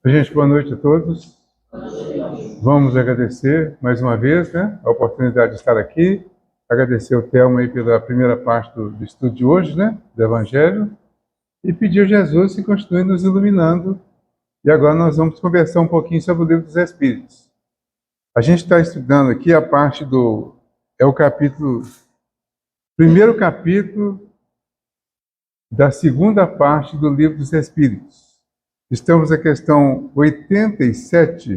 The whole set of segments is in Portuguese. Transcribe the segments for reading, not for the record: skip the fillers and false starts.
Gente, boa noite a todos. Vamos agradecer mais uma vez, né, a oportunidade de estar aqui. Agradecer o Telmo aí pela primeira parte do estudo de hoje, né, do Evangelho. E pedir a Jesus que continue nos iluminando. E agora nós vamos conversar um pouquinho sobre o Livro dos Espíritos. A gente está estudando aqui a parte do... É o capítulo... Primeiro capítulo da segunda parte do Livro dos Espíritos. Estamos na questão 87,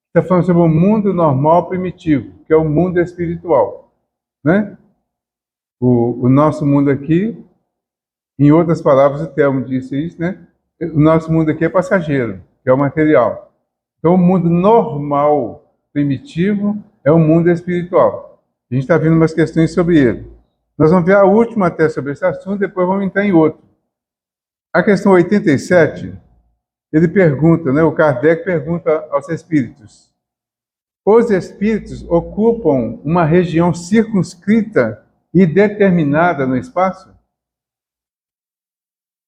está falando sobre o mundo normal primitivo, que é o mundo espiritual, né? O nosso mundo aqui, em outras palavras, o Telmo disse isso, né? O nosso mundo aqui é passageiro, que é o material. Então, o mundo normal primitivo é o mundo espiritual. A gente está vendo umas questões sobre ele. Nós vamos ver a última até sobre esse assunto, depois vamos entrar em outro. A questão 87, ele pergunta, né? O Kardec pergunta aos espíritos: os espíritos ocupam uma região circunscrita e determinada no espaço?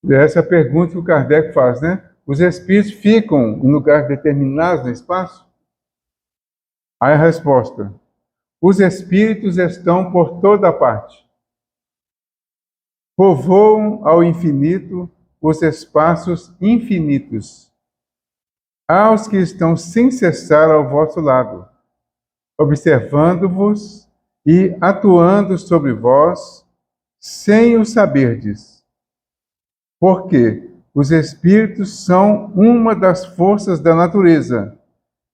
Essa é a pergunta que o Kardec faz, né? Os espíritos ficam em lugares determinados no espaço? Aí a resposta: os espíritos estão por toda parte. Povoam ao infinito os espaços infinitos. Há os que estão sem cessar ao vosso lado, observando-vos e atuando sobre vós, sem o saberdes. Porque os espíritos são uma das forças da natureza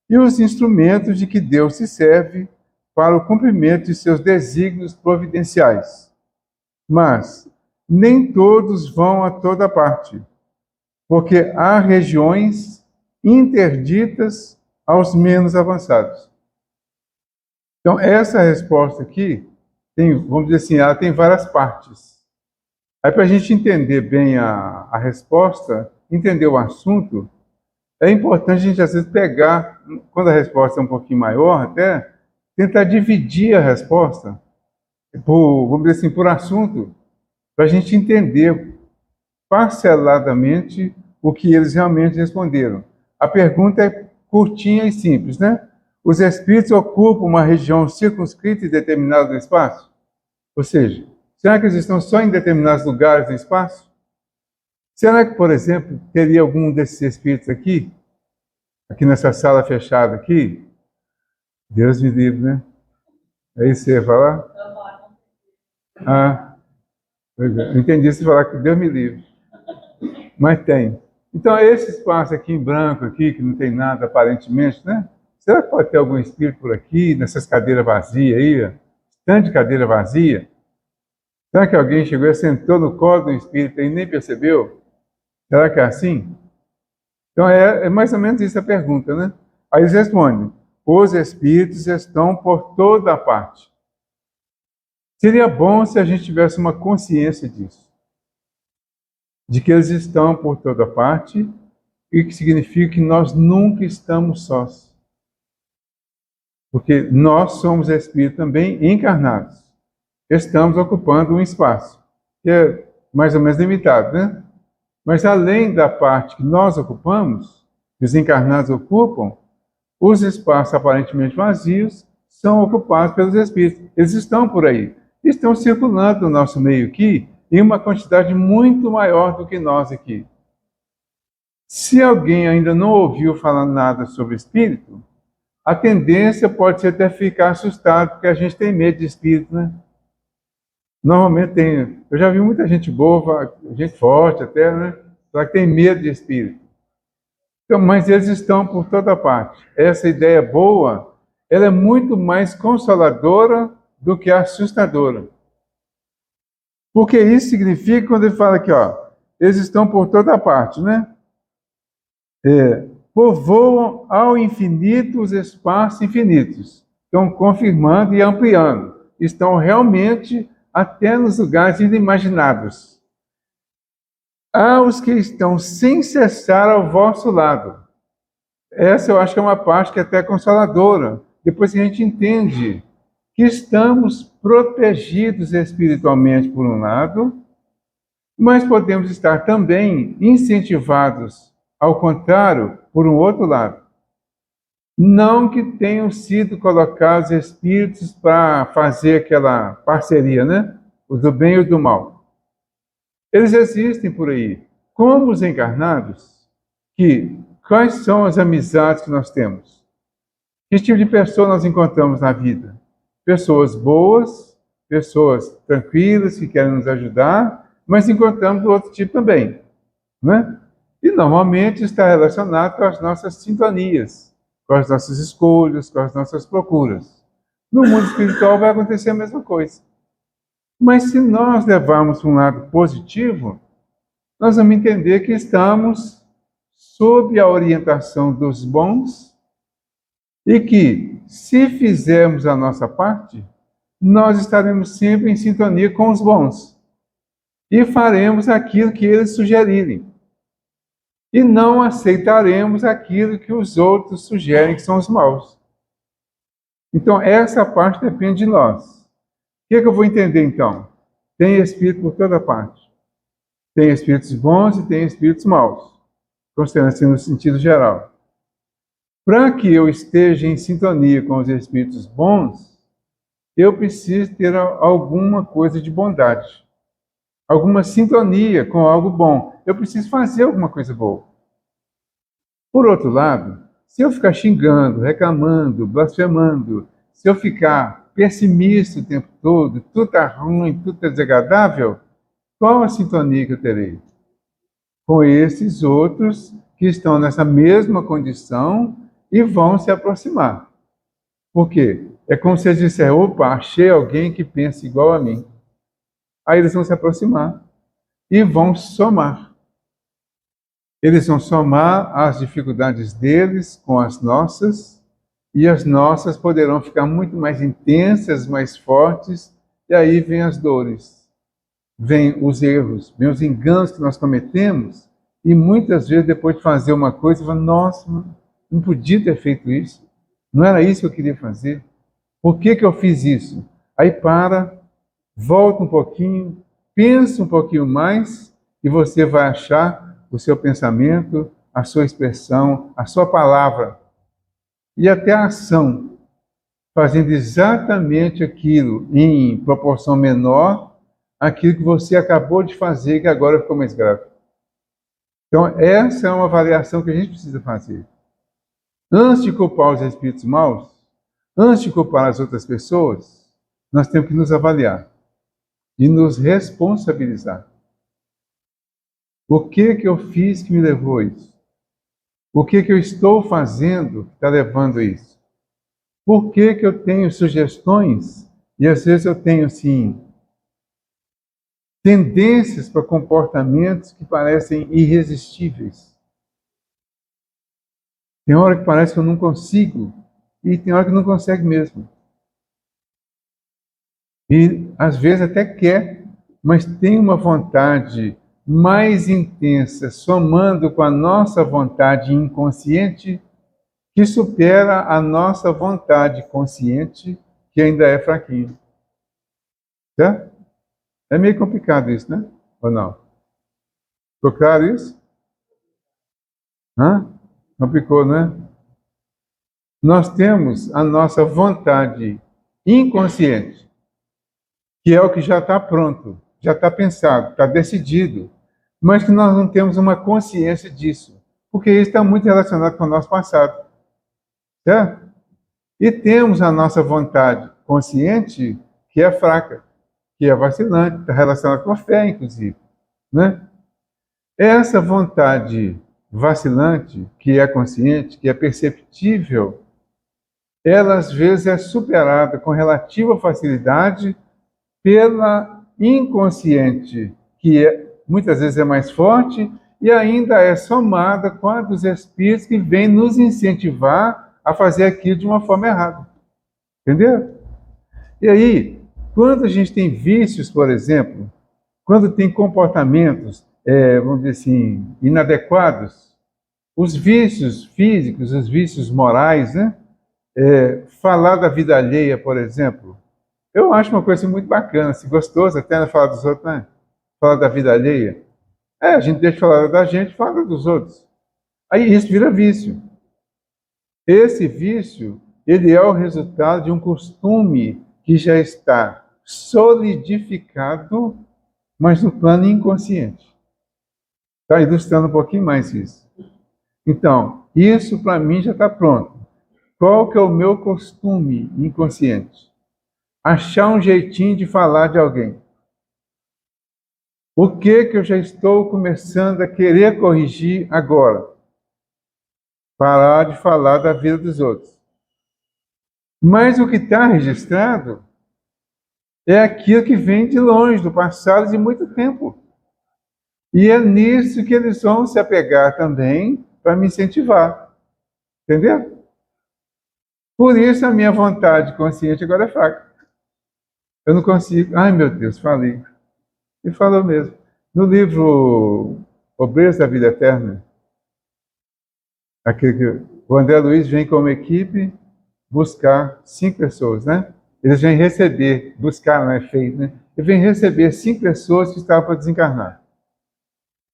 e os instrumentos de que Deus se serve para o cumprimento de seus desígnios providenciais. Mas nem todos vão a toda parte, porque há regiões interditas aos menos avançados. Então, essa resposta aqui, tem, vamos dizer assim, ela tem várias partes. Aí, para a gente entender bem a resposta, entender o assunto, é importante a gente, às vezes, pegar, quando a resposta é um pouquinho maior, até, tentar dividir a resposta, por, vamos dizer assim, por assunto, para a gente entender parceladamente o que eles realmente responderam. A pergunta é curtinha e simples, né? Os espíritos ocupam uma região circunscrita e determinada no espaço? Ou seja, será que eles estão só em determinados lugares no espaço? Será que, por exemplo, teria algum desses espíritos aqui nessa sala fechada aqui? Deus me livre, né? É isso que você ia falar? Ah, pois é. Eu entendi você falar que Deus me livre. Mas tem. Então, esse espaço aqui em branco, aqui, que não tem nada aparentemente, né? Será que pode ter algum espírito por aqui, nessas cadeiras vazias aí? Tanto de cadeira vazia? Será que alguém chegou e sentou no colo do espírito e nem percebeu? Será que é assim? Então, é mais ou menos isso a pergunta, né? Aí eles respondem: os espíritos estão por toda parte. Seria bom se a gente tivesse uma consciência disso, de que eles estão por toda parte, e que significa que nós nunca estamos sós. Porque nós somos espíritos também encarnados. Estamos ocupando um espaço, que é mais ou menos limitado, né? Mas além da parte que nós ocupamos, que os encarnados ocupam, os espaços aparentemente vazios são ocupados pelos espíritos. Eles estão por aí, estão circulando no nosso meio aqui, em uma quantidade muito maior do que nós aqui. Se alguém ainda não ouviu falar nada sobre espírito, a tendência pode ser até ficar assustado, porque a gente tem medo de espírito, né? Normalmente tem. Eu já vi muita gente boa, gente forte até, né? Só que tem medo de espírito. Então, mas eles estão por toda parte. Essa ideia boa, ela é muito mais consoladora do que assustadora. Porque isso significa, quando ele fala aqui, ó, eles estão por toda parte, né? Povoam ao infinito os espaços infinitos. Estão confirmando e ampliando. Estão realmente até nos lugares inimaginados. Há os que estão sem cessar ao vosso lado. Essa eu acho que é uma parte que é até consoladora. Depois que a gente entende que estamos protegidos espiritualmente por um lado, mas podemos estar também incentivados ao contrário, por um outro lado. Não que tenham sido colocados espíritos para fazer aquela parceria, né? O do bem e o do mal. Eles existem por aí. Como os encarnados, quais são as amizades que nós temos? Que tipo de pessoa nós encontramos na vida? Pessoas boas, pessoas tranquilas, que querem nos ajudar, mas encontramos outro tipo também, né? E normalmente está relacionado com as nossas sintonias, com as nossas escolhas, com as nossas procuras. No mundo espiritual vai acontecer a mesma coisa. Mas se nós levarmos para um lado positivo, nós vamos entender que estamos sob a orientação dos bons e que, se fizermos a nossa parte, nós estaremos sempre em sintonia com os bons e faremos aquilo que eles sugerirem. E não aceitaremos aquilo que os outros sugerem que são os maus. Então, essa parte depende de nós. O que eu vou entender, então? Tem espírito por toda parte. Tem espíritos bons e tem espíritos maus, considerando assim no sentido geral. Para que eu esteja em sintonia com os espíritos bons, eu preciso ter alguma coisa de bondade, alguma sintonia com algo bom. Eu preciso fazer alguma coisa boa. Por outro lado, se eu ficar xingando, reclamando, blasfemando, se eu ficar pessimista o tempo todo, tudo está ruim, tudo está desagradável, qual a sintonia que eu terei? Com esses outros que estão nessa mesma condição e vão se aproximar. Por quê? É como se eles disserem, opa, achei alguém que pensa igual a mim. Aí eles vão se aproximar e vão somar. Eles vão somar as dificuldades deles com as nossas, e as nossas poderão ficar muito mais intensas, mais fortes, e aí vem as dores, vem os erros, vem os enganos que nós cometemos, e muitas vezes depois de fazer uma coisa, fala, nossa, não podia ter feito isso, não era isso que eu queria fazer, por que eu fiz isso? Aí para, volta um pouquinho, pensa um pouquinho mais, e você vai achar o seu pensamento, a sua expressão, a sua palavra e até a ação, fazendo exatamente aquilo em proporção menor, aquilo que você acabou de fazer, que agora ficou mais grave. Então, essa é uma avaliação que a gente precisa fazer. Antes de culpar os espíritos maus, antes de culpar as outras pessoas, nós temos que nos avaliar e nos responsabilizar. O que eu fiz que me levou a isso? O que eu estou fazendo que está levando a isso? Por que eu tenho sugestões e às vezes eu tenho, assim, tendências para comportamentos que parecem irresistíveis? Tem hora que parece que eu não consigo e tem hora que não consegue mesmo. E às vezes até quer, mas tem uma vontade mais intensa, somando com a nossa vontade inconsciente, que supera a nossa vontade consciente, que ainda é fraquinha. Certo? É meio complicado isso, né? Ou não? Ficou claro isso? Hã? Complicou, né? Nós temos a nossa vontade inconsciente, que é o que já está pronto, já está pensado, está decidido, mas que nós não temos uma consciência disso, porque isso está muito relacionado com o nosso passado, certo? E temos a nossa vontade consciente, que é fraca, que é vacilante, está relacionada com a fé, inclusive, né? Essa vontade vacilante, que é consciente, que é perceptível, ela às vezes é superada com relativa facilidade pela inconsciente, que muitas vezes é mais forte e ainda é somada com a dos espíritos que vêm nos incentivar a fazer aquilo de uma forma errada. Entendeu? E aí, quando a gente tem vícios, por exemplo, quando tem comportamentos, vamos dizer assim, inadequados, os vícios físicos, os vícios morais, né? Falar da vida alheia, por exemplo, eu acho uma coisa muito bacana, assim, gostoso até, né, falar dos outros, né? Falar da vida alheia. A gente deixa de falar da gente e fala dos outros. Aí isso vira vício. Esse vício, ele é o resultado de um costume que já está solidificado, mas no plano inconsciente. Está ilustrando um pouquinho mais isso. Então, isso para mim já está pronto. Qual que é o meu costume inconsciente? Achar um jeitinho de falar de alguém. O que que eu já estou começando a querer corrigir agora? Parar de falar da vida dos outros. Mas o que está registrado é aquilo que vem de longe, do passado de muito tempo. E é nisso que eles vão se apegar também para me incentivar. Entendeu? Por isso a minha vontade consciente agora é fraca. Eu não consigo. Ai, meu Deus, falei. E falou mesmo. No livro Obreiros da Vida Eterna, aquele que o André Luiz vem como equipe buscar 5 pessoas, né? Eles vêm receber, buscar não é feito, né? Ele vem receber 5 pessoas que estavam para desencarnar.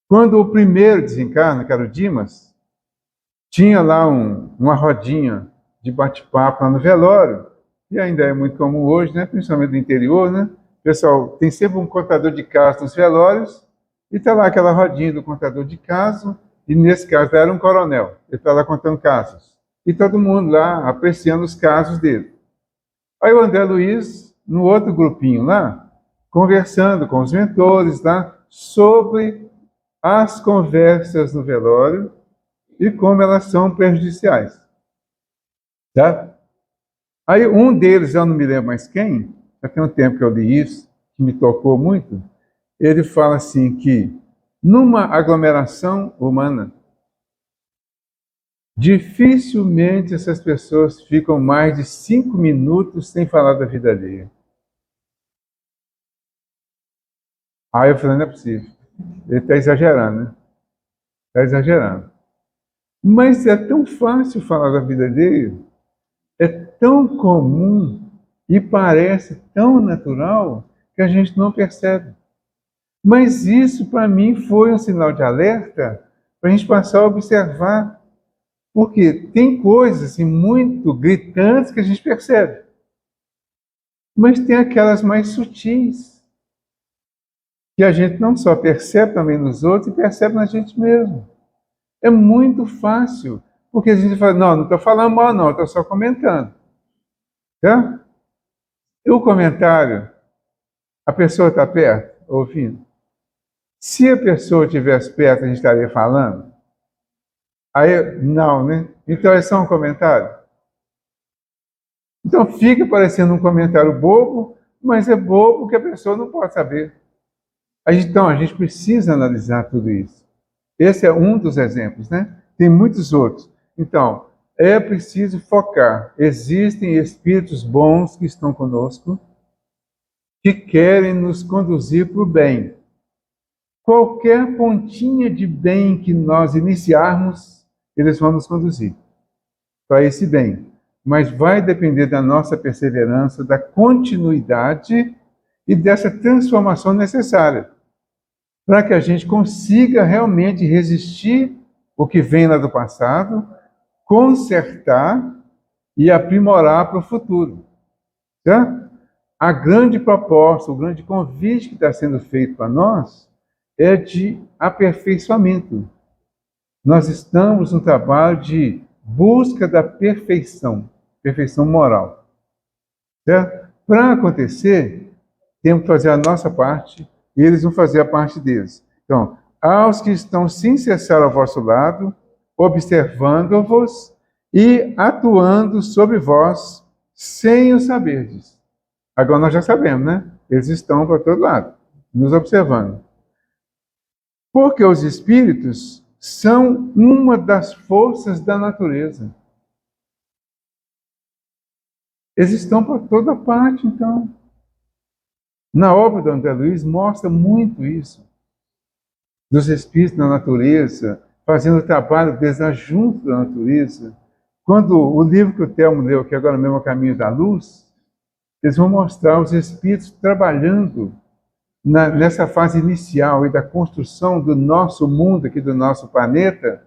Quando o primeiro desencarna, que era o Dimas, tinha lá uma rodinha de bate-papo lá no velório, e ainda é muito comum hoje, né? Principalmente no interior, né? Pessoal, tem sempre um contador de casos nos velórios, e está lá aquela rodinha do contador de casos, e nesse caso era um coronel, ele está lá contando casos. E todo mundo lá apreciando os casos dele. Aí o André Luiz, no outro grupinho lá, conversando com os mentores lá, sobre as conversas no velório e como elas são prejudiciais. Tá? Aí um deles, eu não me lembro mais quem, já tem um tempo que eu li isso, que me tocou muito, ele fala assim que numa aglomeração humana, dificilmente essas pessoas ficam mais de 5 minutos sem falar da vida alheia. Aí eu falei, não é possível. Ele está exagerando, né? Está exagerando. Mas é tão fácil falar da vida dele, é tão comum e parece tão natural que a gente não percebe. Mas isso, para mim, foi um sinal de alerta para a gente passar a observar. Porque tem coisas assim, muito gritantes que a gente percebe. Mas tem aquelas mais sutis, que a gente não só percebe também nos outros, e percebe na gente mesmo. É muito fácil, porque a gente fala, não estou falando mal não, estou só comentando. Tá? E o comentário, a pessoa está perto, ouvindo. Se a pessoa estivesse perto, a gente estaria falando? Aí, não, né? Então é só um comentário? Então fica parecendo um comentário bobo, mas é bobo que a pessoa não pode saber. Então a gente precisa analisar tudo isso. Esse é um dos exemplos, né? Tem muitos outros. Então, é preciso focar. Existem espíritos bons que estão conosco, que querem nos conduzir para o bem. Qualquer pontinha de bem que nós iniciarmos, eles vão nos conduzir para esse bem. Mas vai depender da nossa perseverança, da continuidade e dessa transformação necessária, para que a gente consiga realmente resistir o que vem lá do passado, consertar e aprimorar para o futuro. Tá? A grande proposta, o grande convite que está sendo feito para nós é de aperfeiçoamento. Nós estamos no trabalho de busca da perfeição, perfeição moral. Certo? Para acontecer, temos que fazer a nossa parte e eles vão fazer a parte deles. Então, aos que estão sem cessar ao vosso lado, observando-vos e atuando sobre vós, sem o saberdes. Agora nós já sabemos, né? Eles estão para todo lado, nos observando. Porque os espíritos são uma das forças da natureza. Eles estão por toda parte, então. Na obra do André Luiz mostra muito isso. Dos espíritos na natureza, fazendo o trabalho deles junto da natureza. Quando o livro que o Telmo leu, que agora mesmo é o Caminho da Luz, eles vão mostrar os espíritos trabalhando nessa fase inicial e da construção do nosso mundo, aqui do nosso planeta,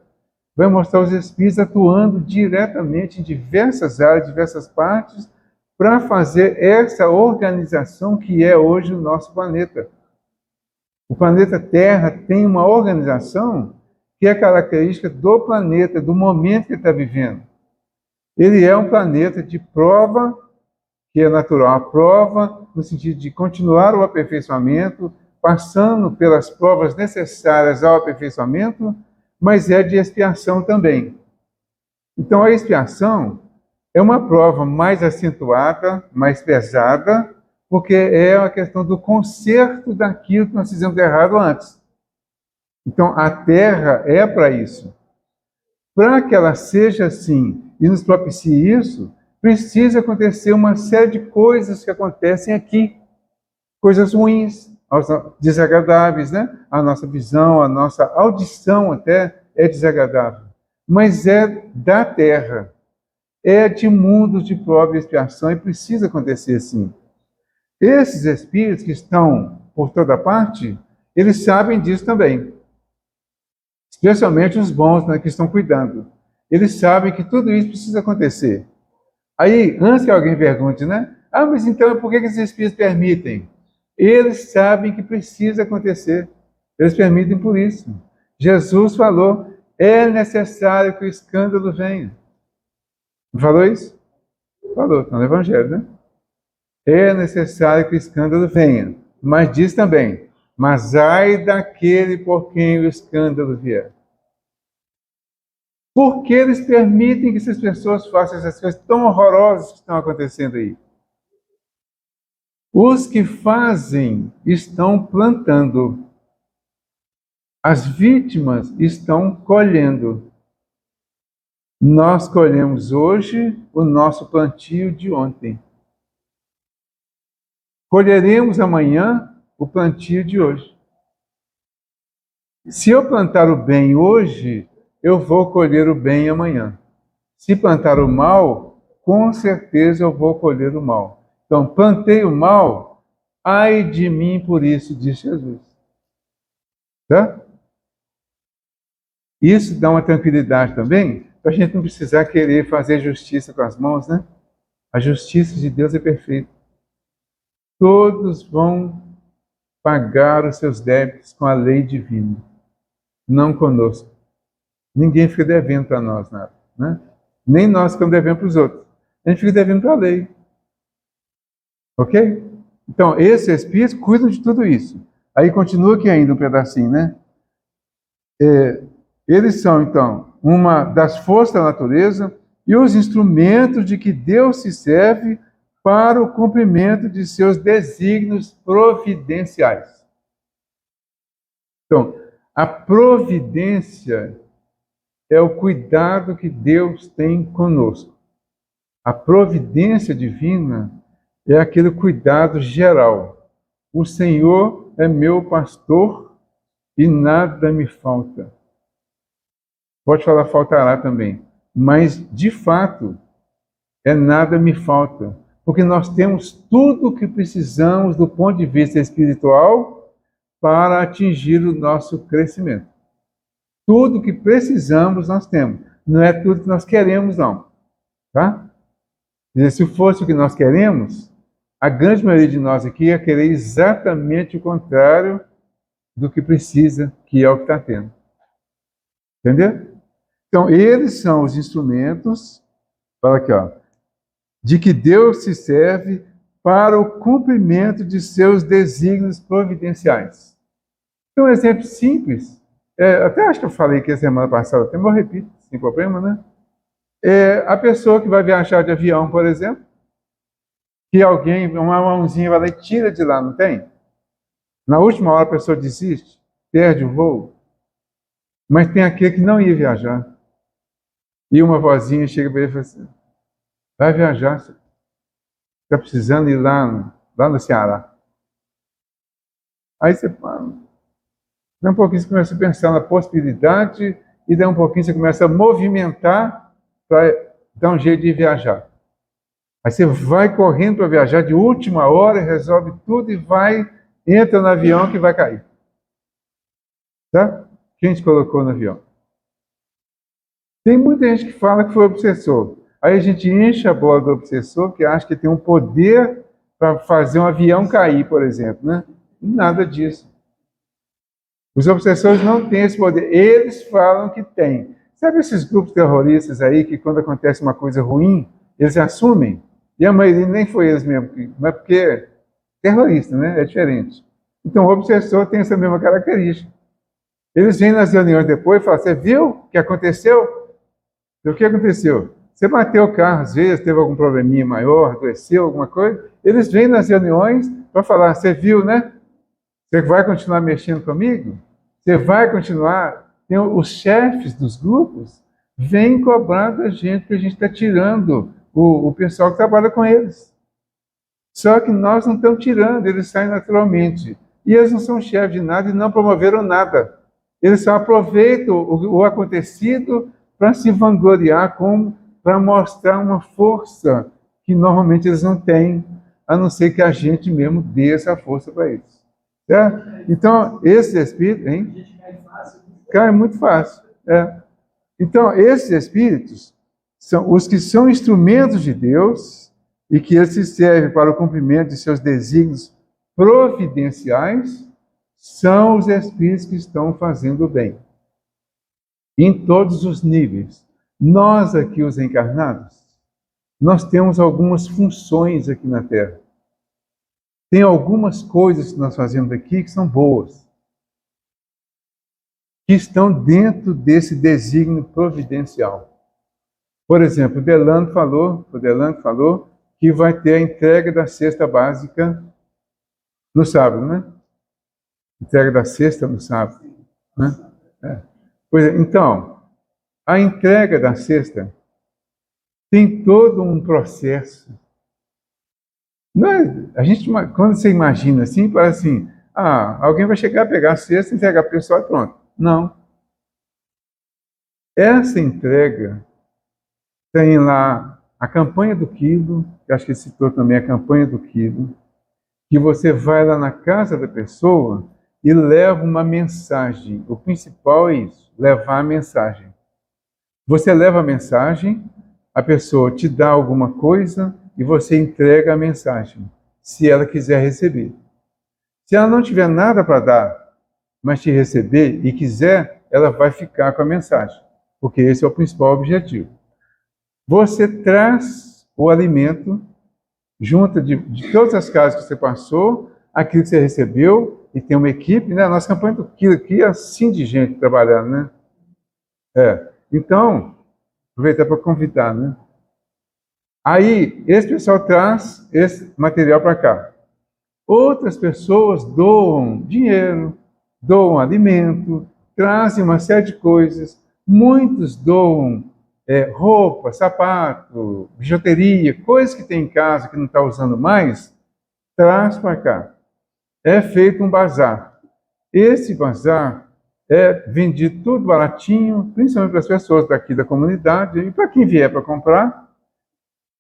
vai mostrar os espíritos atuando diretamente em diversas áreas, diversas partes, para fazer essa organização que é hoje o nosso planeta. O planeta Terra tem uma organização que é característica do planeta, do momento que ele está vivendo. Ele é um planeta de prova, que é natural, a prova no sentido de continuar o aperfeiçoamento, passando pelas provas necessárias ao aperfeiçoamento, mas é de expiação também. Então, a expiação é uma prova mais acentuada, mais pesada, porque é a questão do conserto daquilo que nós fizemos de errado antes. Então, a Terra é para isso. Para que ela seja assim e nos propicie isso, precisa acontecer uma série de coisas que acontecem aqui. Coisas ruins, desagradáveis, né? A nossa visão, a nossa audição até é desagradável. Mas é da Terra. É de mundos de prova e expiação e precisa acontecer assim. Esses espíritos que estão por toda parte, eles sabem disso também. Especialmente os bons, né, que estão cuidando. Eles sabem que tudo isso precisa acontecer. Aí, antes que alguém pergunte, né? Ah, mas então por que esses espíritos permitem? Eles sabem que precisa acontecer. Eles permitem por isso. Jesus falou, é necessário que o escândalo venha. Não falou isso? Falou, está no Evangelho, né? É necessário que o escândalo venha. Mas diz também, mas ai daquele por quem o escândalo vier. Por que eles permitem que essas pessoas façam essas coisas tão horrorosas que estão acontecendo aí? Os que fazem estão plantando. As vítimas estão colhendo. Nós colhemos hoje o nosso plantio de ontem. Colheremos amanhã o plantio de hoje. Se eu plantar o bem hoje, eu vou colher o bem amanhã. Se plantar o mal, com certeza eu vou colher o mal. Então, plantei o mal, ai de mim por isso, disse Jesus. Tá? Isso dá uma tranquilidade também, para a gente não precisar querer fazer justiça com as mãos, né? A justiça de Deus é perfeita. Todos vão pagar os seus débitos com a lei divina, não conosco. Ninguém fica devendo para nós nada, né? Nem nós ficamos devendo para os outros. A gente fica devendo para a lei. Ok? Então, esses espíritos cuidam de tudo isso. Aí continua aqui ainda um pedacinho, né? Eles são, então, uma das forças da natureza e os instrumentos de que Deus se serve para o cumprimento de seus desígnios providenciais. Então, a providência é o cuidado que Deus tem conosco. A providência divina é aquele cuidado geral. O Senhor é meu pastor e nada me falta. Pode falar faltará também, mas de fato nada me falta, porque nós temos tudo o que precisamos do ponto de vista espiritual para atingir o nosso crescimento. Tudo o que precisamos nós temos, não é tudo que nós queremos não, tá? Se fosse o que nós queremos, a grande maioria de nós aqui ia querer exatamente o contrário do que precisa, que é o que está tendo. Entendeu? Então, eles são os instrumentos, fala aqui, ó, de que Deus se serve para o cumprimento de seus desígnios providenciais. Então, um exemplo simples, até acho que eu falei aqui a semana passada, até eu repito, sem problema, né? A pessoa que vai viajar de avião, por exemplo, que alguém, uma mãozinha vai lá e tira de lá, não tem? Na última hora a pessoa desiste, perde o voo, mas tem aquele que não ia viajar. E uma vozinha chega para ele e fala assim, vai viajar, você está precisando ir lá no Ceará. Aí você fala, daí um pouquinho você começa a pensar na possibilidade e daí um pouquinho você começa a movimentar para dar um jeito de viajar. Aí você vai correndo para viajar de última hora, resolve tudo e entra no avião que vai cair. Tá? Quem te colocou no avião? Tem muita gente que fala que foi obsessor. Aí a gente enche a bola do obsessor, que acha que tem um poder para fazer um avião cair, por exemplo, né? Nada disso. Os obsessores não têm esse poder. Eles falam que têm. Sabe esses grupos terroristas aí que quando acontece uma coisa ruim, eles assumem? E a maioria nem foi eles mesmo, mas porque é terrorista, né? É diferente. Então o obsessor tem essa mesma característica. Eles vêm nas reuniões depois e falam: você viu o que aconteceu? E o que aconteceu? Você bateu o carro, às vezes, teve algum probleminha maior, adoeceu, alguma coisa. Eles vêm nas reuniões para falar: você viu, né? Você vai continuar mexendo comigo? Você vai continuar? Tem os chefes dos grupos vêm cobrar da gente que a gente está tirando o pessoal que trabalha com eles. Só que nós não estamos tirando, eles saem naturalmente. E eles não são chefes de nada e não promoveram nada. Eles só aproveitam o acontecido para se vangloriar, para mostrar uma força que normalmente eles não têm, a não ser que a gente mesmo dê essa força para eles. Certo? Então, esse espírito, hein? Cai muito fácil. É. Então, esses espíritos são os que são instrumentos de Deus e que eles se servem para o cumprimento de seus desígnios providenciais, são os espíritos que estão fazendo o bem. Em todos os níveis. Nós aqui, os encarnados, nós temos algumas funções aqui na Terra. Tem algumas coisas que nós fazemos aqui que são boas, que estão dentro desse desígnio providencial. Por exemplo, o Delano falou que vai ter a entrega da cesta básica no sábado, né? Entrega da cesta no sábado, né? É. Pois é, então, a entrega da cesta tem todo um processo. Não é, a gente, quando você imagina assim, parece assim: alguém vai chegar, pegar a cesta, entregar para o pessoal e pronto. Não. Essa entrega tem lá a campanha do quilo, que acho que citou também a campanha do quilo, que você vai lá na casa da pessoa e leva uma mensagem. O principal é isso, levar a mensagem. Você leva a mensagem, a pessoa te dá alguma coisa e você entrega a mensagem, se ela quiser receber. Se ela não tiver nada para dar, mas te receber e quiser, ela vai ficar com a mensagem, porque esse é o principal objetivo. Você traz o alimento, junta de todas as casas que você passou, aquilo que você recebeu, e tem uma equipe, né? A nossa campanha do quilo aqui é assim de gente trabalhando, né? Então, aproveitar para convidar, né? Aí, esse pessoal traz esse material para cá. Outras pessoas doam dinheiro, doam alimento, trazem uma série de coisas. Muitos doam roupa, sapato, bijuteria, coisas que tem em casa que não está usando mais, traz para cá. É feito um bazar. Esse bazar é vendido tudo baratinho, principalmente para as pessoas daqui da comunidade e para quem vier para comprar.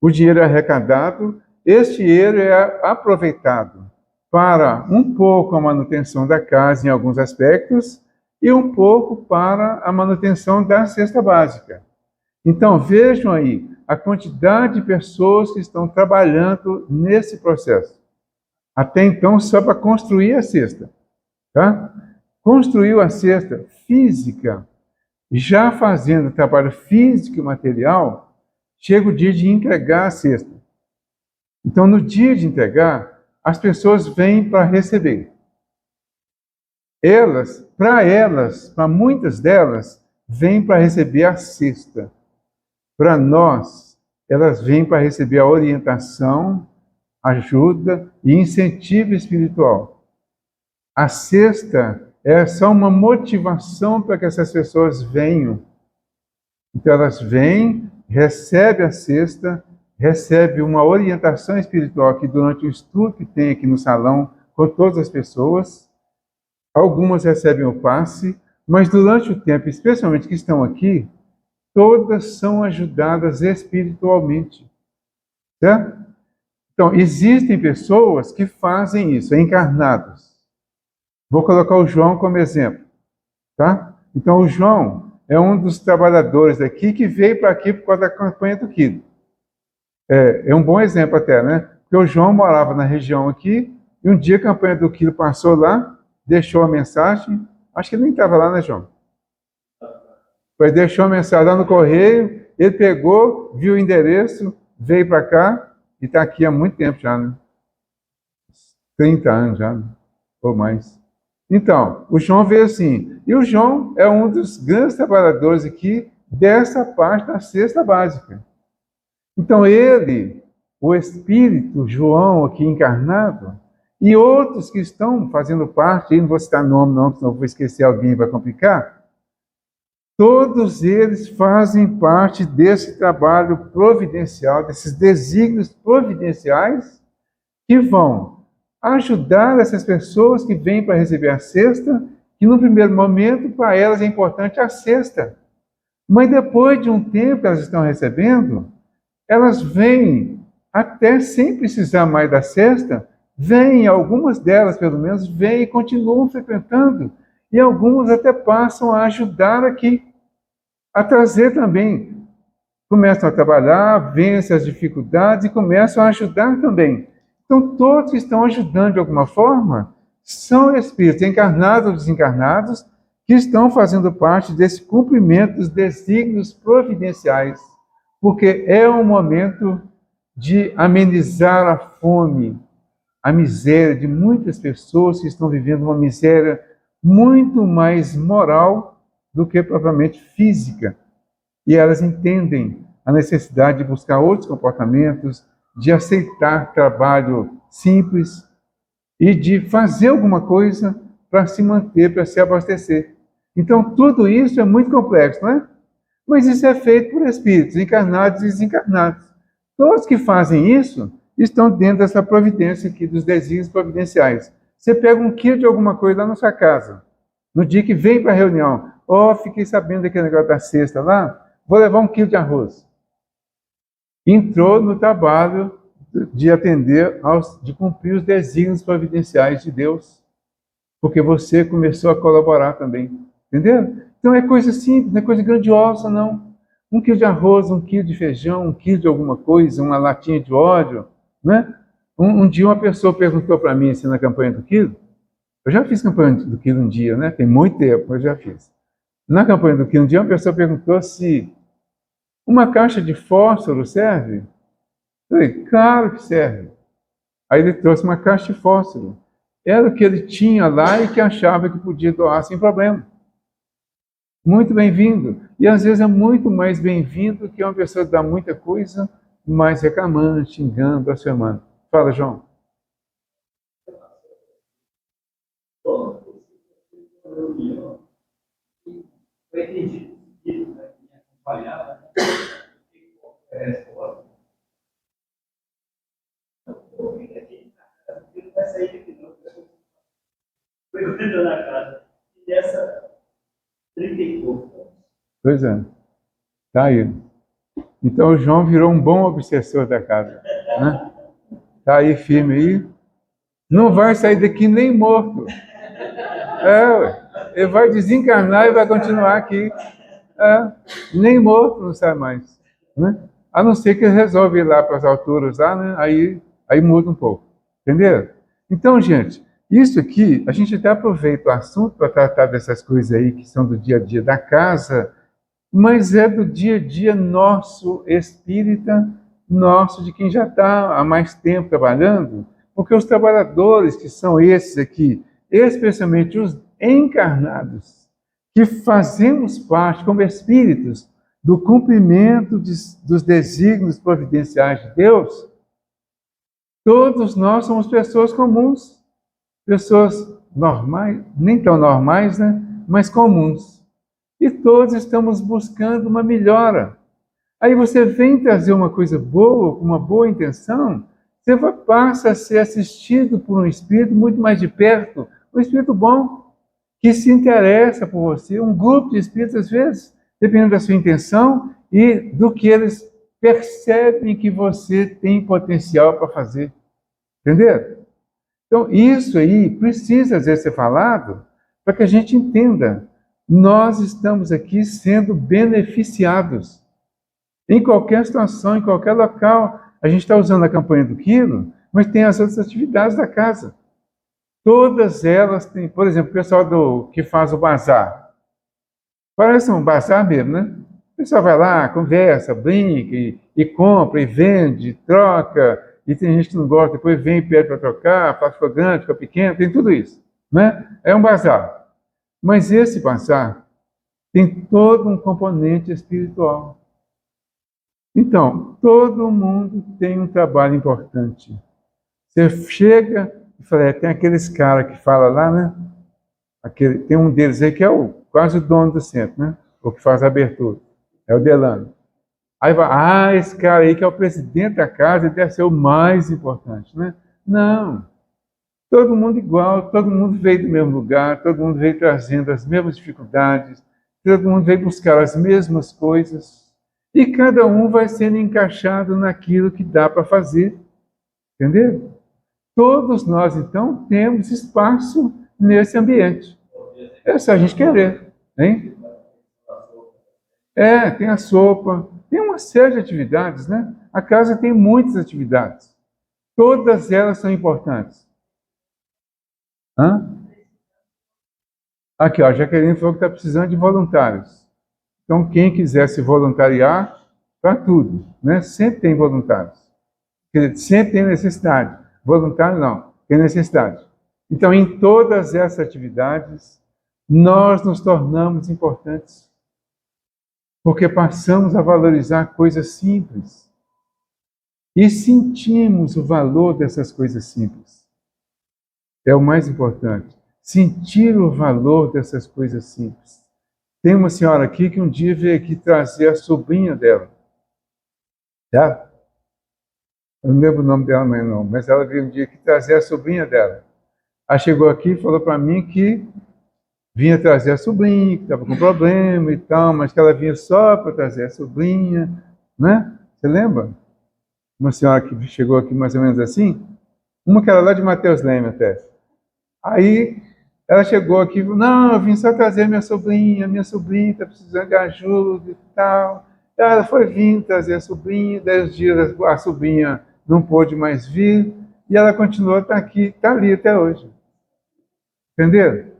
O dinheiro é arrecadado, esse dinheiro é aproveitado para um pouco a manutenção da casa em alguns aspectos e um pouco para a manutenção da cesta básica. Então, vejam aí a quantidade de pessoas que estão trabalhando nesse processo. Até então, só para construir a cesta. Tá? Construiu a cesta física, já fazendo trabalho físico e material, chega o dia de entregar a cesta. Então, no dia de entregar, as pessoas vêm para receber. Para muitas delas, vêm para receber a cesta. Para nós, elas vêm para receber a orientação, ajuda e incentivo espiritual. A cesta é só uma motivação para que essas pessoas venham. Então elas vêm, recebem a cesta, recebem uma orientação espiritual aqui durante o estudo que tem aqui no salão com todas as pessoas. Algumas recebem o passe, mas durante o tempo, especialmente que estão aqui, todas são ajudadas espiritualmente. Certo? Então, existem pessoas que fazem isso, encarnados. Vou colocar o João como exemplo. Tá? Então, o João é um dos trabalhadores daqui que veio para aqui por causa da campanha do Quilo. É um bom exemplo até, né? Porque o João morava na região aqui, e um dia a campanha do Quilo passou lá, deixou a mensagem, acho que ele nem estava lá, né, João? Mas deixou a mensagem lá no correio, ele pegou, viu o endereço, veio para cá, e está aqui há muito tempo já, né? 30 anos já, né? Ou mais. Então, o João veio assim, e o João é um dos grandes trabalhadores aqui dessa parte da cesta básica. Então ele, o Espírito João aqui encarnado, e outros que estão fazendo parte, não vou citar nome não, senão vou esquecer alguém e vai complicar, todos eles fazem parte desse trabalho providencial, desses desígnios providenciais que vão ajudar essas pessoas que vêm para receber a cesta, que no primeiro momento para elas é importante a cesta, mas depois de um tempo elas estão recebendo, elas vêm até sem precisar mais da cesta, vêm, algumas delas pelo menos, vêm e continuam frequentando, e algumas até passam a ajudar aqui, a trazer também, começam a trabalhar, vencem as dificuldades e começam a ajudar também. Então, todos que estão ajudando de alguma forma são espíritos encarnados ou desencarnados que estão fazendo parte desse cumprimento dos desígnios providenciais, porque é um momento de amenizar a fome, a miséria de muitas pessoas que estão vivendo uma miséria muito mais moral do que propriamente física. E elas entendem a necessidade de buscar outros comportamentos, de aceitar trabalho simples e de fazer alguma coisa para se manter, para se abastecer. Então, tudo isso é muito complexo, não é? Mas isso é feito por espíritos encarnados e desencarnados. Todos que fazem isso estão dentro dessa providência aqui, dos desígnios providenciais. Você pega um quilo de alguma coisa lá na sua casa, no dia que vem para a reunião, fiquei sabendo daquele negócio da cesta lá, vou levar 1 quilo de arroz. Entrou no trabalho de atender, de cumprir os desígnios providenciais de Deus, porque você começou a colaborar também, entendeu? Então é coisa simples, não é coisa grandiosa, não. 1 quilo de arroz, 1 quilo de feijão, 1 quilo de alguma coisa, uma latinha de óleo, né? Um dia uma pessoa perguntou para mim, assim, na campanha do quilo, eu já fiz campanha do quilo um dia, né? Tem muito tempo, eu já fiz. Na campanha do quilo um dia uma pessoa perguntou se uma caixa de fósforo serve? Eu falei, claro que serve. Aí ele trouxe uma caixa de fósforo. Era o que ele tinha lá e que achava que podia doar sem problema. Muito bem-vindo. E às vezes é muito mais bem-vindo que uma pessoa que dá muita coisa, mais reclamando, xingando, blasfemando. Fala, João. Eu entendi isso, né? Que acompanhava, vai sair daqui não. Foi cuidando na casa. E dessa 30 e pouco. Pois é. Tá aí. Então o João virou um bom obsessor da casa. Né? Tá aí firme aí. Não vai sair daqui nem morto. Ué. Ele vai desencarnar e vai continuar aqui. Nem morto não sai mais. Né? A não ser que ele resolve ir lá para as alturas, lá, né? Aí muda um pouco. Entenderam? Então, gente, isso aqui, a gente até aproveita o assunto para tratar dessas coisas aí que são do dia a dia da casa, mas é do dia a dia nosso, espírita, nosso, de quem já está há mais tempo trabalhando, porque os trabalhadores que são esses aqui, especialmente os encarnados, que fazemos parte como espíritos do cumprimento dos desígnios providenciais de Deus, todos nós somos pessoas comuns, pessoas normais, nem tão normais, né? Mas comuns. E todos estamos buscando uma melhora. Aí você vem trazer uma coisa boa, com uma boa intenção, você passa a ser assistido por um espírito muito mais de perto, um espírito bom, que se interessa por você, um grupo de espíritos, às vezes, dependendo da sua intenção e do que eles percebem que você tem potencial para fazer. Entendeu? Então, isso aí precisa, às vezes, ser falado para que a gente entenda. Nós estamos aqui sendo beneficiados. Em qualquer situação, em qualquer local. A gente está usando a campanha do quilo, mas tem as outras atividades da casa. Todas elas têm, por exemplo, o pessoal que faz o bazar. Parece um bazar mesmo, né? O pessoal vai lá, conversa, brinca, e compra, e vende, troca, e tem gente que não gosta, depois vem e pede para trocar, faz ficar grande, fica pequeno, tem tudo isso, né? É um bazar. Mas esse bazar tem todo um componente espiritual. Então, todo mundo tem um trabalho importante. Você chega e fala, tem aqueles caras que falam lá, né? Tem um deles aí que é quase o dono do centro, né? O que faz a abertura. É o Delano. Aí vai, esse cara aí que é o presidente da casa, ele deve ser o mais importante, né? Não. Todo mundo igual, todo mundo veio do mesmo lugar, todo mundo veio trazendo as mesmas dificuldades, todo mundo veio buscar as mesmas coisas, e cada um vai sendo encaixado naquilo que dá para fazer. Entendeu? Todos nós, então, temos espaço nesse ambiente. É só a gente querer, hein? Tem a sopa, tem uma série de atividades, né? A casa tem muitas atividades. Todas elas são importantes. Hã? Aqui, ó, a Jaqueline falou que está precisando de voluntários. Então, quem quiser se voluntariar, para tudo, né? Sempre tem voluntários. Quer dizer, sempre tem necessidade. Voluntário não, tem necessidade. Então, em todas essas atividades, nós nos tornamos importantes. Porque passamos a valorizar coisas simples. E sentimos o valor dessas coisas simples. É o mais importante. Sentir o valor dessas coisas simples. Tem uma senhora aqui que um dia veio aqui trazer a sobrinha dela. Tá? Eu não lembro o nome dela mais não, mas ela veio um dia aqui trazer a sobrinha dela. Ela chegou aqui e falou para mim que vinha trazer a sobrinha, que estava com problema e tal, mas que ela vinha só para trazer a sobrinha, né? Você lembra? Uma senhora que chegou aqui mais ou menos assim, uma que era lá de Mateus Leme até. Aí ela chegou aqui e falou, não, eu vim só trazer minha sobrinha está precisando de ajuda e tal. Ela foi vir trazer a sobrinha, 10 dias a sobrinha não pôde mais vir, e ela continuou a estar aqui, está ali até hoje. Entenderam?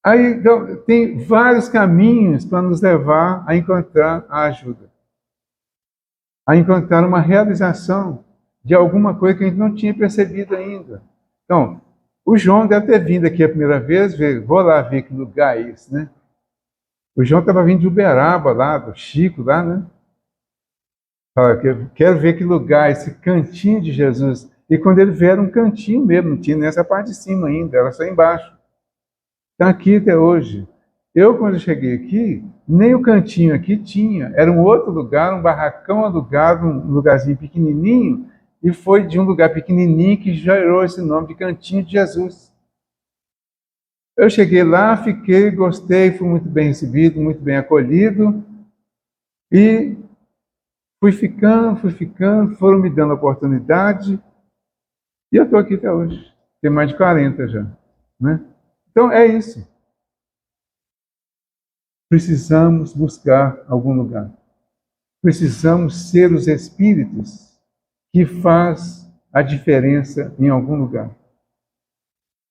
Aí então, tem vários caminhos para nos levar a encontrar a ajuda. A encontrar uma realização de alguma coisa que a gente não tinha percebido ainda. Então, o João deve ter vindo aqui a primeira vez, vou lá ver que lugar é esse, né? O João estava vindo de Uberaba, lá, do Chico, lá, né? Fala, quero ver que lugar, esse cantinho de Jesus. E quando ele vier, era um cantinho mesmo, não tinha nessa parte de cima ainda, era só embaixo. Está aqui até hoje. Eu, quando cheguei aqui, nem o cantinho aqui tinha. Era um outro lugar, um barracão alugado, um lugarzinho pequenininho, e foi de um lugar pequenininho que gerou esse nome de Cantinho de Jesus. Eu cheguei lá, fiquei, gostei, fui muito bem recebido, muito bem acolhido, e fui ficando, foram me dando oportunidade, e eu estou aqui até hoje. Tem mais de 40 já, né? Então, é isso. Precisamos buscar algum lugar. Precisamos ser os espíritos que faz a diferença em algum lugar.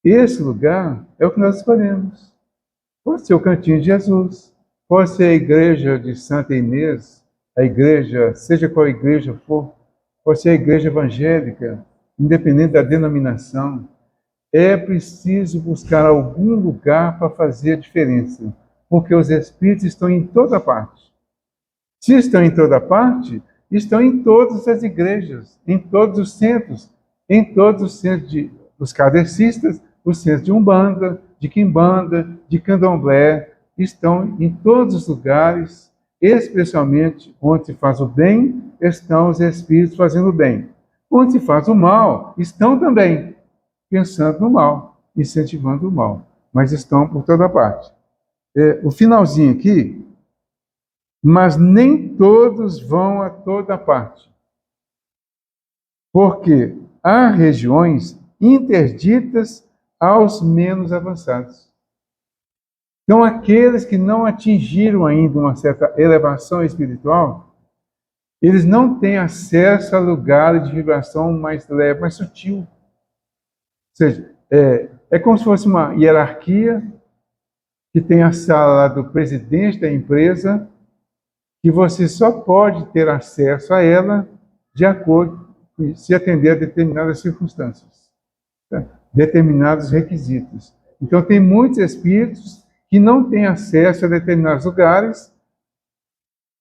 Esse lugar é o que nós escolhemos. Pode ser o Cantinho de Jesus, pode ser a igreja de Santa Inês, a igreja, seja qual igreja for, pode ser a igreja evangélica, independente da denominação. É preciso buscar algum lugar para fazer a diferença, porque os espíritos estão em toda parte. Se estão em toda parte, estão em todas as igrejas, em todos os centros, dos kardecistas, os centros de Umbanda, de Quimbanda, de Candomblé, estão em todos os lugares, especialmente onde se faz o bem, estão os espíritos fazendo o bem. Onde se faz o mal, estão também pensando no mal, incentivando o mal, mas estão por toda parte. O finalzinho aqui, mas nem todos vão a toda parte, porque há regiões interditas aos menos avançados. Então, aqueles que não atingiram ainda uma certa elevação espiritual, eles não têm acesso a lugares de vibração mais leve, mais sutil. Ou seja, é como se fosse uma hierarquia que tem a sala lá do presidente da empresa, que você só pode ter acesso a ela de acordo se atender a determinadas circunstâncias, tá? Determinados requisitos. Então, tem muitos espíritos que não têm acesso a determinados lugares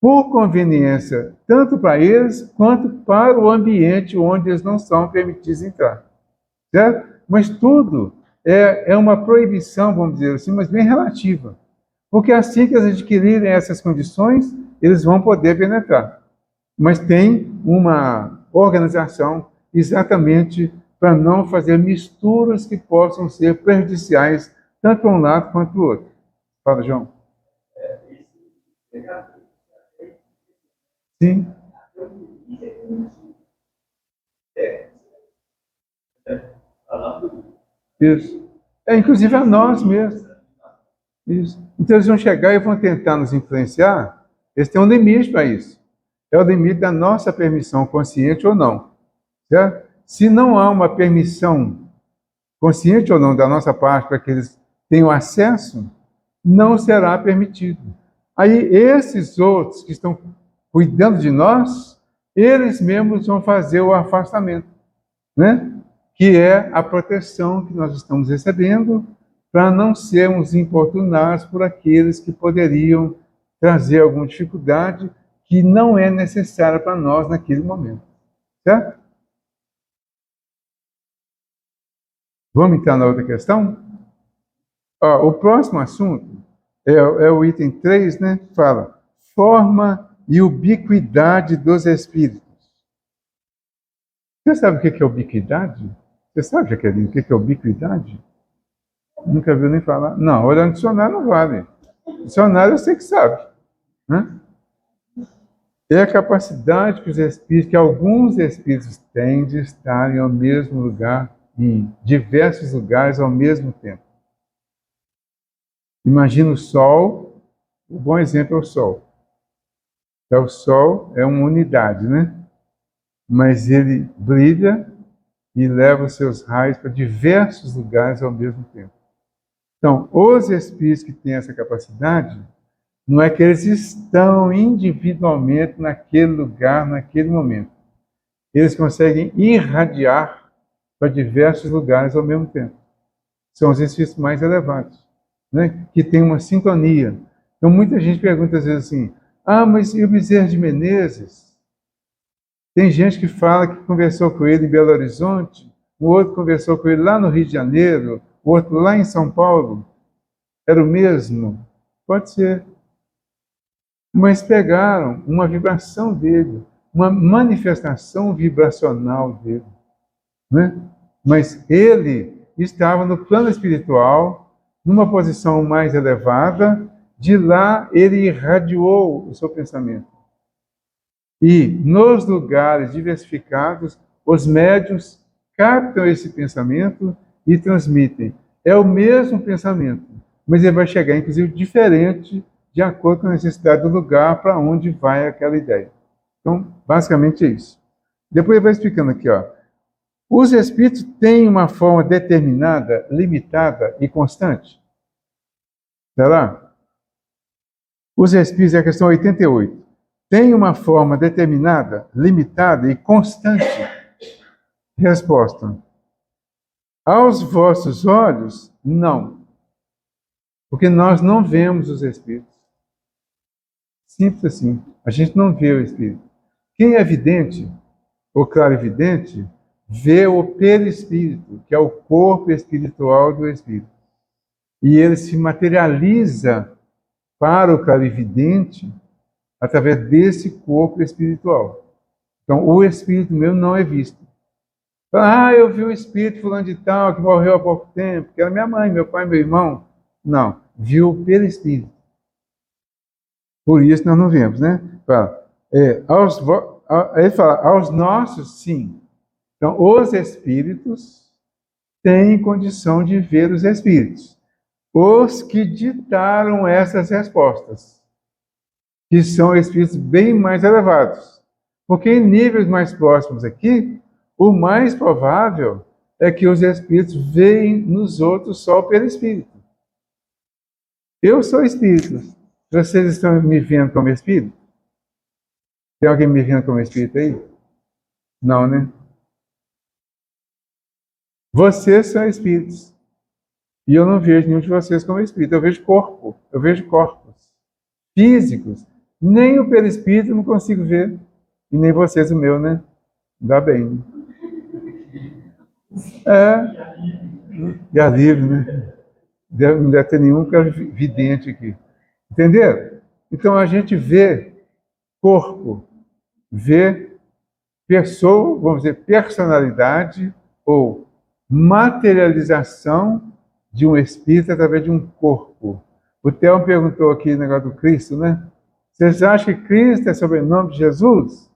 por conveniência, tanto para eles quanto para o ambiente onde eles não são permitidos entrar, certo? Mas tudo é uma proibição, vamos dizer assim, mas bem relativa. Porque assim que eles adquirirem essas condições, eles vão poder penetrar. Mas tem uma organização exatamente para não fazer misturas que possam ser prejudiciais tanto para um lado quanto para o outro. Fala, João. Sim. Isso. Inclusive a nós mesmos. Isso. Então eles vão chegar e vão tentar nos influenciar. Eles têm um limite para isso. É o limite da nossa permissão, consciente ou não. Certo? Se não há uma permissão, consciente ou não, da nossa parte, para que eles tenham acesso, não será permitido. Aí esses outros que estão cuidando de nós, eles mesmos vão fazer o afastamento, né? Que é a proteção que nós estamos recebendo para não sermos importunados por aqueles que poderiam trazer alguma dificuldade que não é necessária para nós naquele momento. Certo? Vamos entrar na outra questão? O próximo assunto é o item 3, né? Fala, forma e ubiquidade dos espíritos. Você sabe o que é ubiquidade? Você sabe, Jaqueline, o que é ubiquidade? Nunca viu nem falar? Não, olhando no dicionário não vale. Dicionário eu sei que sabe, né? É a capacidade que alguns espíritos têm de estarem ao mesmo lugar, em diversos lugares ao mesmo tempo. Imagina o Sol, o bom exemplo é o Sol. Então, o Sol é uma unidade, né? Mas ele brilha e leva os seus raios para diversos lugares ao mesmo tempo. Então, os espíritos que têm essa capacidade, não é que eles estão individualmente naquele lugar, naquele momento. Eles conseguem irradiar para diversos lugares ao mesmo tempo. São os espíritos mais elevados, né? Que têm uma sintonia. Então, muita gente pergunta às vezes assim, mas e o Bezerra de Menezes? Tem gente que fala que conversou com ele em Belo Horizonte, o outro conversou com ele lá no Rio de Janeiro, o outro lá em São Paulo. Era o mesmo? Pode ser. Mas pegaram uma vibração dele, uma manifestação vibracional dele, né? Mas ele estava no plano espiritual, numa posição mais elevada, de lá ele irradiou o seu pensamento. E nos lugares diversificados, os médiuns captam esse pensamento e transmitem. É o mesmo pensamento, mas ele vai chegar, inclusive, diferente de acordo com a necessidade do lugar para onde vai aquela ideia. Então, basicamente é isso. Depois ele vai explicando aqui, ó. Os espíritos têm uma forma determinada, limitada e constante? Será? Os espíritos, é a questão 88. Têm uma forma determinada, limitada e constante? Resposta. Aos vossos olhos, não. Porque nós não vemos os espíritos. Simples assim. A gente não vê o espírito. Quem é vidente, ou clarividente, vê o perispírito, que é o corpo espiritual do espírito. E ele se materializa para o clarividente através desse corpo espiritual. Então, o espírito meu não é visto. Eu vi o espírito fulano de tal, que morreu há pouco tempo, que era minha mãe, meu pai, meu irmão. Não, viu o perispírito. Por isso nós não vemos, né? Ele fala, aos nossos, sim. Então, os espíritos têm condição de ver os espíritos. os que ditaram essas respostas, que são espíritos bem mais elevados. Porque em níveis mais próximos aqui, o mais provável é que os espíritos veem nos outros só pelo espírito. Eu sou espírito. Vocês estão me vendo como espírito? Tem alguém me vendo como espírito aí? Não, né? Vocês são espíritos. E eu não vejo nenhum de vocês como espírito. Eu vejo corpo. Eu vejo corpos físicos. Nem o perispírito eu não consigo ver. E nem vocês o meu, né? Dá bem. E alívio, né? Não deve ter nenhum vidente aqui. Entenderam? Então a gente vê corpo, vê pessoa, vamos dizer, personalidade ou materialização de um espírito através de um corpo. O Theo perguntou aqui o negócio do Cristo, né? Vocês acham que Cristo é sobrenome de Jesus?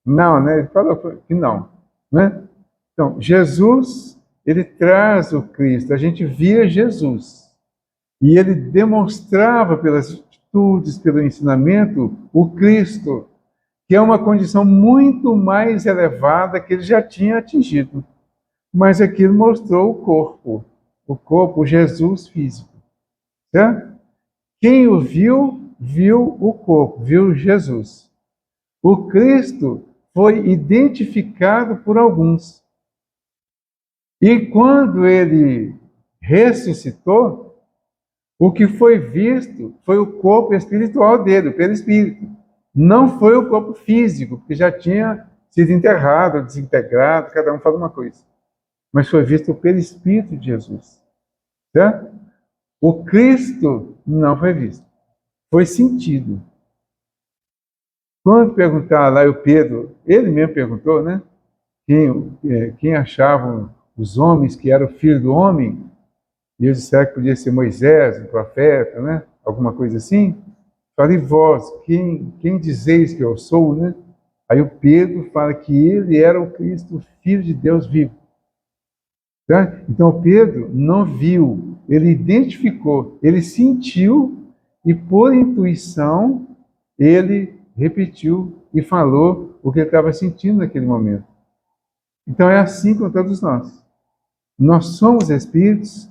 Não, né? Ele falou que não, né? Então, Jesus, ele traz o Cristo, a gente via Jesus. E ele demonstrava pelas atitudes, pelo ensinamento, o Cristo, que é uma condição muito mais elevada que ele já tinha atingido. Mas aquilo mostrou o corpo, o Jesus físico. Certo? Quem o viu, viu o corpo, viu Jesus. O Cristo foi identificado por alguns. E quando ele ressuscitou, o que foi visto foi o corpo espiritual dele, o perispírito. Não foi o corpo físico, porque já tinha sido enterrado, desintegrado, cada um fala uma coisa. Mas foi visto o perispírito de Jesus. Certo? O Cristo não foi visto. Foi sentido. Quando perguntaram lá, o Pedro, ele mesmo perguntou, né? Quem achavam os homens que era o filho do homem, e eles disseram que podia ser Moisés, um profeta, né? Alguma coisa assim. Falei, vós, quem dizeis que eu sou, né? Aí o Pedro fala que ele era o Cristo, o Filho de Deus vivo. Tá? Então o Pedro não viu, ele identificou, ele sentiu e por intuição ele repetiu e falou o que ele estava sentindo naquele momento. Então é assim com todos nós. Nós somos espíritos,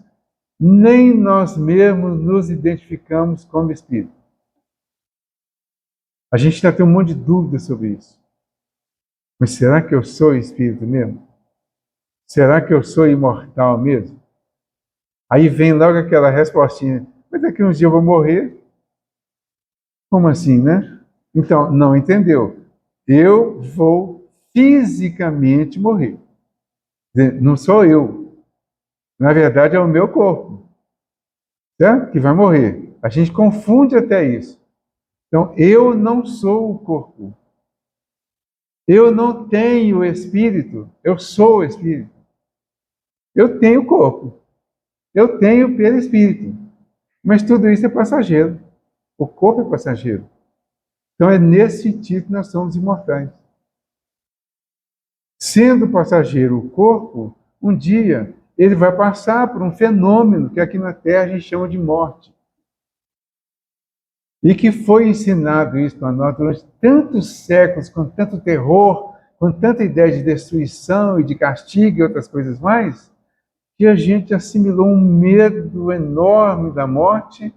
nem nós mesmos nos identificamos como espírito. A gente ainda tem um monte de dúvidas sobre isso. Mas será que eu sou espírito mesmo? Será que eu sou imortal mesmo? Aí vem logo aquela respostinha, mas daqui uns dias eu vou morrer. Como assim, né? Então, não entendeu. Eu vou fisicamente morrer. Não sou eu. Na verdade, é o meu corpo, certo? Que vai morrer. A gente confunde até isso. Então, eu não sou o corpo. Eu não tenho espírito. Eu sou o espírito. Eu tenho corpo. Eu tenho perispírito. Mas tudo isso é passageiro. O corpo é passageiro. Então, é nesse sentido que nós somos imortais. Sendo passageiro o corpo, um dia ele vai passar por um fenômeno que aqui na Terra a gente chama de morte. E que foi ensinado isso para nós durante tantos séculos, com tanto terror, com tanta ideia de destruição e de castigo e outras coisas mais, que a gente assimilou um medo enorme da morte,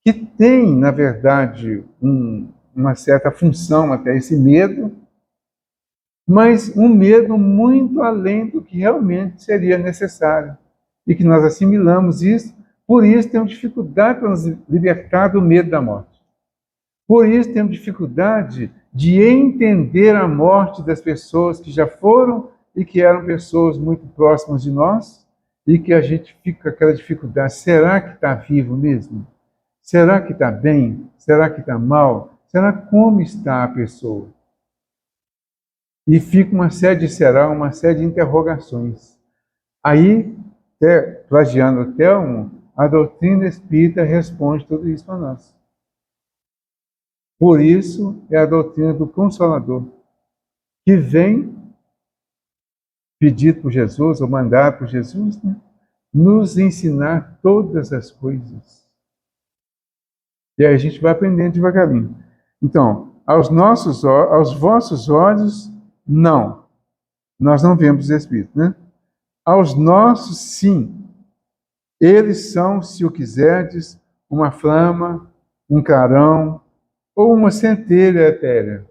que tem, na verdade, uma certa função até esse medo, mas um medo muito além do que realmente seria necessário. E que nós assimilamos isso, por isso temos dificuldade para nos libertar do medo da morte. Por isso temos dificuldade de entender a morte das pessoas que já foram e que eram pessoas muito próximas de nós, e que a gente fica com aquela dificuldade, será que está vivo mesmo? Será que está bem? Será que está mal? Será como está a pessoa? E fica uma série de será, uma série de interrogações. Aí, plagiando o Telmo, a doutrina espírita responde tudo isso para nós. Por isso é a doutrina do Consolador, que vem pedido por Jesus, ou mandado por Jesus, né? nos ensinar todas as coisas. E aí a gente vai aprendendo devagarinho. Então, aos vossos olhos, não. Nós não vemos os Espíritos, né? Aos nossos, sim. Eles são, se o quiserdes, uma flama, um clarão ou uma centelha etérea.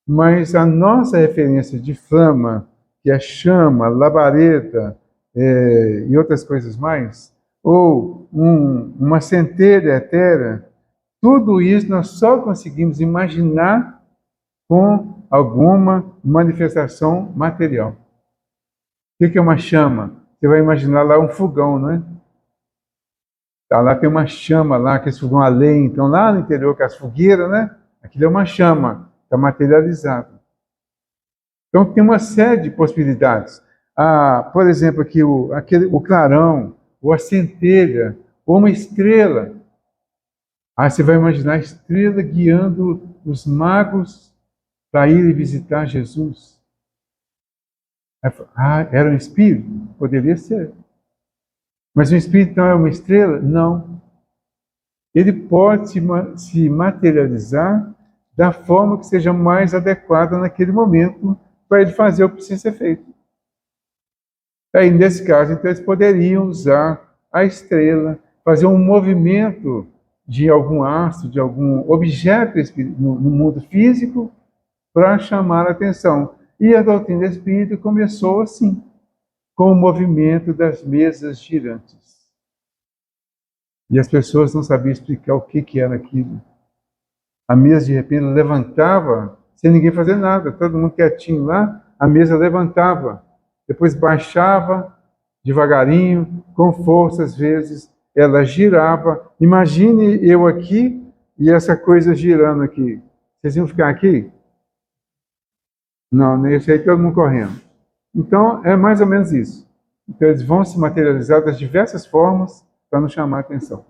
Mas a nossa referência de flama, que é chama, labareda e outras coisas mais, ou uma centelha etérea, tudo isso nós só conseguimos imaginar com alguma manifestação material. O que é uma chama? Você vai imaginar lá um fogão, não é? Tá, lá tem uma chama lá, aquele fogão a lenha, então lá no interior com as fogueiras, né? Aquilo é uma chama, está materializado. Então tem uma série de possibilidades. Por exemplo, aqui o clarão, ou a centelha, ou uma estrela. Você vai imaginar a estrela guiando os magos para irem visitar Jesus. Era um espírito? Poderia ser. Mas o espírito não é uma estrela? Não. Ele pode se materializar da forma que seja mais adequada naquele momento para ele fazer o que precisa ser feito. Aí, nesse caso, então, eles poderiam usar a estrela, fazer um movimento de algum astro, de algum objeto no mundo físico para chamar a atenção. E a doutrina espírita começou assim, com o movimento das mesas girantes. E as pessoas não sabiam explicar o que era aquilo. A mesa, de repente, levantava, sem ninguém fazer nada, todo mundo quietinho lá, a mesa levantava, depois baixava devagarinho, com força, às vezes, ela girava. Imagine eu aqui e essa coisa girando aqui. Vocês iam ficar aqui? Não, nesse aí todo mundo correndo. Então, é mais ou menos isso. Então, eles vão se materializar das diversas formas para nos chamar a atenção.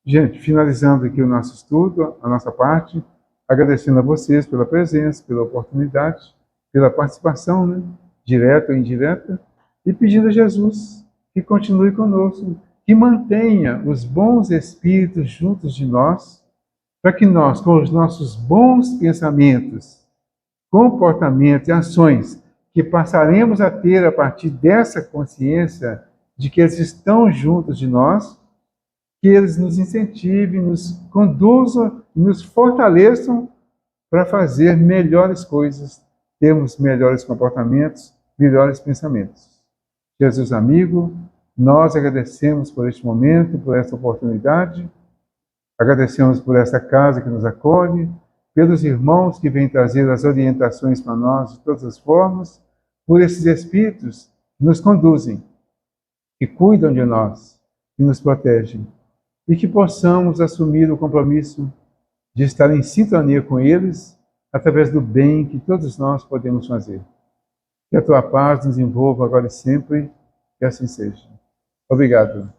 Gente, finalizando aqui o nosso estudo, a nossa parte, agradecendo a vocês pela presença, pela oportunidade, pela participação, né, direta ou indireta, e pedindo a Jesus que continue conosco, que mantenha os bons espíritos juntos de nós, para que nós, com os nossos bons pensamentos, comportamentos e ações que passaremos a ter a partir dessa consciência de que eles estão juntos de nós, que eles nos incentivem, nos conduzam e nos fortaleçam para fazer melhores coisas, termos melhores comportamentos, melhores pensamentos. Jesus amigo, nós agradecemos por este momento, por esta oportunidade, agradecemos por esta casa que nos acolhe, pelos irmãos que vêm trazer as orientações para nós de todas as formas, por esses espíritos que nos conduzem, que cuidam de nós, que nos protegem, e que possamos assumir o compromisso de estar em sintonia com eles, através do bem que todos nós podemos fazer. Que a tua paz nos envolva agora e sempre, que assim seja. Obrigado.